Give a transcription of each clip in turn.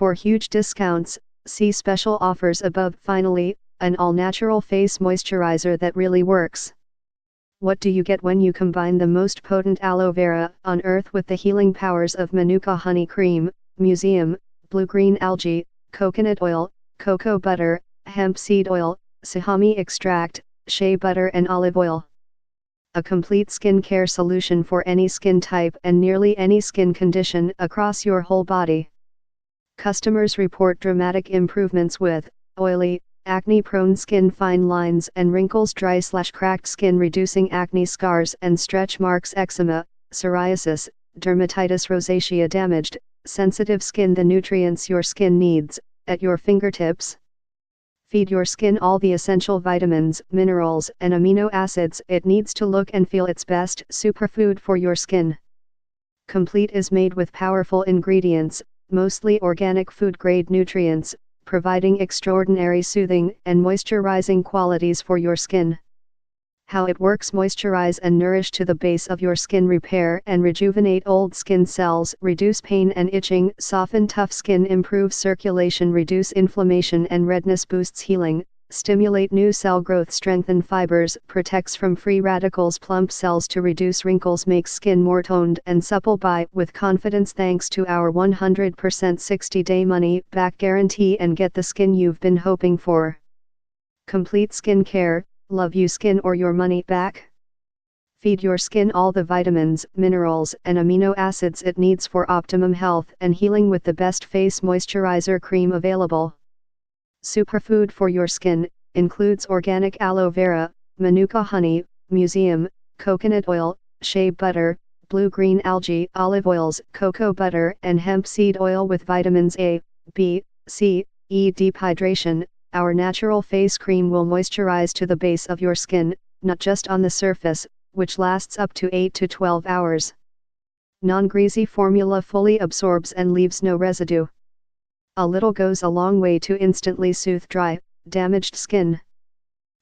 For huge discounts, see special offers above. Finally, an all-natural face moisturizer that really works. What do you get when you combine the most potent aloe vera on earth with the healing powers of Manuka honey cream, museum, blue-green algae, coconut oil, cocoa butter, hemp seed oil, sesame extract, shea butter and olive oil? A complete skincare solution for any skin type and nearly any skin condition across your whole body. Customers report dramatic improvements with oily, acne-prone skin, fine lines and wrinkles, dry/cracked skin, reducing acne scars and stretch marks, eczema, psoriasis, dermatitis, rosacea, damaged, sensitive skin. The nutrients your skin needs, at your fingertips. Feed your skin all the essential vitamins, minerals and amino acids it needs to look and feel its best. Superfood for your skin. Complete is made with powerful ingredients, mostly organic food-grade nutrients, providing extraordinary soothing and moisturizing qualities for your skin. How it works: moisturize and nourish to the base of your skin, repair and rejuvenate old skin cells, reduce pain and itching, soften tough skin, improve circulation, reduce inflammation and redness, boosts healing, stimulate new cell growth, strengthen fibers, protects from free radicals, plump cells to reduce wrinkles, makes skin more toned and supple. Buy with confidence thanks to our 100% 60-day money-back guarantee and get the skin you've been hoping for. Complete skincare. Love you skin or your money back? Feed your skin all the vitamins, minerals and amino acids it needs for optimum health and healing with the best face moisturizer cream available. Superfood for your skin includes organic aloe vera, Manuka honey, museum, coconut oil, shea butter, blue-green algae, olive oils, cocoa butter and hemp seed oil with vitamins A, B, C, E. Deep hydration. Our natural face cream will moisturize to the base of your skin, not just on the surface, which lasts up to 8 to 12 hours. Non-greasy formula fully absorbs and leaves no residue. A little goes a long way to instantly soothe dry, damaged skin.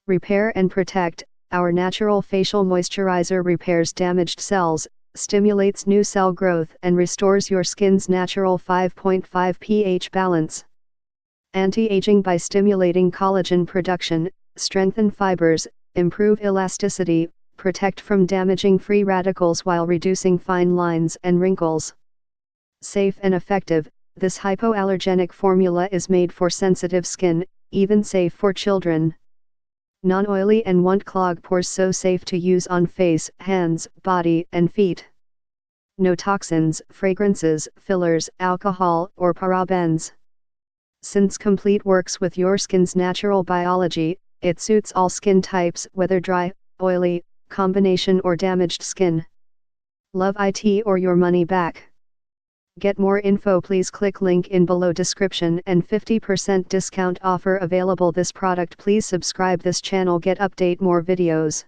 Repair and protect. Our natural facial moisturizer repairs damaged cells, stimulates new cell growth and restores your skin's natural 5.5 pH balance. Anti-aging by stimulating collagen production, strengthen fibers, improve elasticity, protect from damaging free radicals while reducing fine lines and wrinkles. Safe and effective. This hypoallergenic formula is made for sensitive skin, even safe for children. Non-oily and won't clog pores, so safe to use on face, hands, body and feet. No toxins, fragrances, fillers, alcohol or parabens. Since Complete works with your skin's natural biology, it suits all skin types, whether dry, oily, combination or damaged skin. Love it or your money back. Get more info, please click link in below description and 50% discount offer available. This product. Please subscribe this channel, get update more videos.